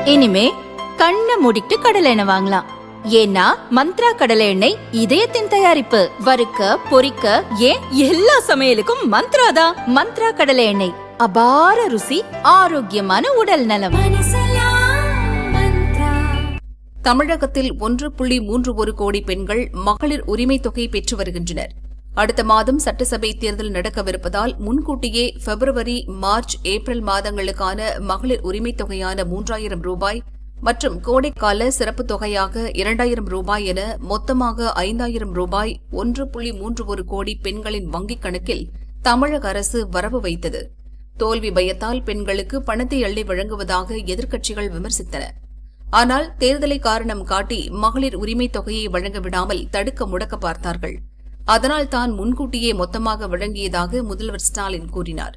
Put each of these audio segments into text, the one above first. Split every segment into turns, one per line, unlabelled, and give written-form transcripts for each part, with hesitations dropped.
இனிமே கண்ணை மூடிட்டு கடலை எண்ணெய் வாங்கலாம். ஏன்னா மந்த்ரா கடலை எண்ணெய் இதயத்தின் தயாரிப்பு. வறுக்க பொரிக்க ஏன் எல்லா சமையலுக்கும் மந்த்ரா தான். மந்த்ரா கடலை எண்ணெய், அபார ருசி, ஆரோக்கியமான உடல் நலம்.
தமிழகத்தில் 1.31 கோடி பெண்கள் மகளிர் உரிமை தொகை பெற்று வருகின்றனர். அடுத்த மாதம் சட்டசபை தேர்தல் நடக்கவிருப்பதால் முன்கூட்டியே பிப்ரவரி, மார்ச், ஏப்ரல் மாதங்களுக்கான மகளிர் உரிமை தொகையான 3000 ரூபாய் மற்றும் கோடைக்கால சிறப்பு தொகையாக 2000 ரூபாய் என மொத்தமாக 5000 ரூபாய் 1.31 கோடி பெண்களின் வங்கிக் கணக்கில் தமிழக அரசு வரவு வைத்தது. தோல்வி பயத்தால் பெண்களுக்கு பணத்தை அள்ளி வழங்குவதாக எதிர்க்கட்சிகள் விமர்சித்தன. ஆனால் தேர்தலை காரணம் காட்டி மகளிர் உரிமை தொகையை வழங்க விடாமல் தடுக்க முடக்க பார்த்தார்கள். அதனால் தான் முன்கூட்டியே மொத்தமாக வழங்கியதாக முதல்வர் ஸ்டாலின் கூறினார்.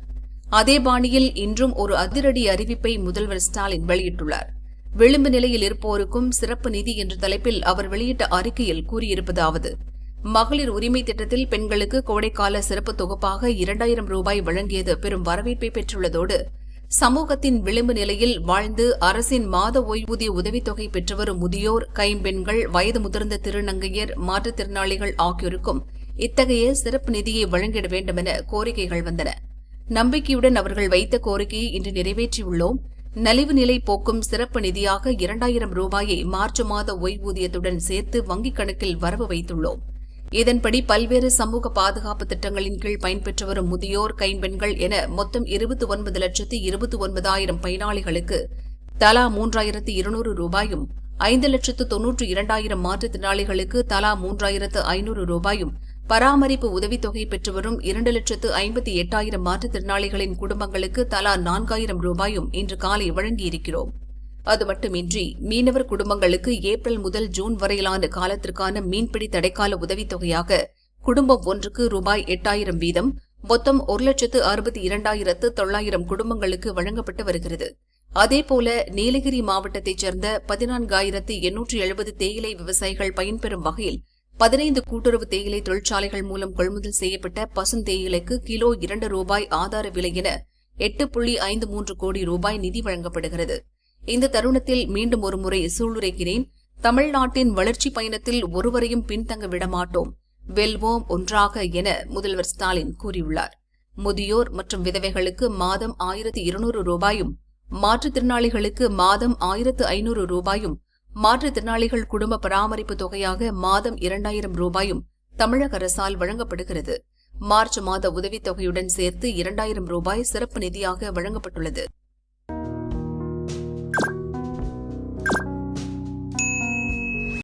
அதே பாணியில் இன்றும் ஒரு அதிரடி அறிவிப்பை முதல்வர் ஸ்டாலின் வெளியிட்டுள்ளார். விளிம்பு நிலையில் இருப்போருக்கும் சிறப்பு நிதி என்ற தலைப்பில் அவர் வெளியிட்ட அறிக்கையில் கூறியிருப்பதாவது: மகளிர் உரிமை திட்டத்தில் பெண்களுக்கு கோடைக்கால சிறப்பு தொகுப்பாக 2000 ரூபாய் வழங்கியது பெரும் வரவேற்பை பெற்றுள்ளதோடு, சமூகத்தின் விளிம்பு நிலையில் வாழ்ந்து அரசின் மாத ஓய்வூதிய உதவித்தொகை பெற்று வரும் முதியோர், கைம்பெண்கள், வயது முதிர்ந்த திருநங்கையர், மாற்றுத்திறனாளிகள் ஆகியோருக்கும் இத்தகைய சிறப்பு நிதியை வழங்கிட வேண்டுமென கோரிக்கைகள் வந்தன. நம்பிக்கையுடன் அவர்கள் வைத்த கோரிக்கையை இன்று நிறைவேற்றியுள்ளோம். நலிவு நிலை போக்கும் சிறப்பு நிதியாக 2000 ரூபாயை மார்ச் மாத ஓய்வூதியத்துடன் சேர்த்து வங்கிக் கணக்கில் வரவு வைத்துள்ளோம். இதன்படி பல்வேறு சமூக பாதுகாப்பு திட்டங்களின் கீழ் பயன்பெற்று வரும் முதியோர், கைம்பெண்கள் என மொத்தம் 29,29,000 பயனாளிகளுக்கு தலா 3200 ரூபாயும், 5,92,000 மாற்றுத்திறனாளிகளுக்கு தலா 3500 ரூபாயும், பராமரிப்பு உதவித்தொகை பெற்று வரும் 2,58,000 மாற்றுத்திறனாளிகளின் குடும்பங்களுக்கு தலா 4000 ரூபாயும் இன்று காலை வழங்கியிருக்கிறோம். அது மட்டுமின்றி மீனவர் குடும்பங்களுக்கு ஏப்ரல் முதல் ஜூன் வரையிலான காலத்திற்கான மீன்பிடி தடைக்கால உதவித்தொகையாக குடும்பம் ஒன்றுக்கு ரூபாய் 8000 வீதம் மொத்தம் 1,62,900 குடும்பங்களுக்கு வழங்கப்பட்டு வருகிறது. அதேபோல நீலகிரி மாவட்டத்தைச் சேர்ந்த 14,870 தேயிலை விவசாயிகள் பயன்பெறும் வகையில் 15 கூட்டுறவு தேயிலை தொழிற்சாலைகள் மூலம் கொள்முதல் செய்யப்பட்ட பசுந்தேயிலைக்கு கிலோ 2 ரூபாய் ஆதார விலை என 8.53 கோடி ரூபாய் நிதி வழங்கப்படுகிறது. இந்த தருணத்தில் மீண்டும் ஒருமுறை சூளுரைக்கிறேன்: தமிழ்நாட்டின் வளர்ச்சி பயணத்தில் ஒருவரையும் பின்தங்க விடமாட்டோம், வெல்வோம் ஒன்றாக என முதல்வர் ஸ்டாலின் கூறியுள்ளார். முதியோர் மற்றும் விதவைகளுக்கு மாதம் 1200 ரூபாயும், மாற்றுத்திறனாளிகளுக்கு மாதம் 1500 ரூபாயும், மாற்றுத்திறனாளிகள் குடும்ப பராமரிப்பு தொகையாக மாதம் 2000 ரூபாயும் தமிழக அரசால் வழங்கப்படுகிறது. மார்ச் மாத உதவித்தொகையுடன் சேர்த்து 2000 ரூபாய் சிறப்பு நிதியாக வழங்கப்பட்டுள்ளது.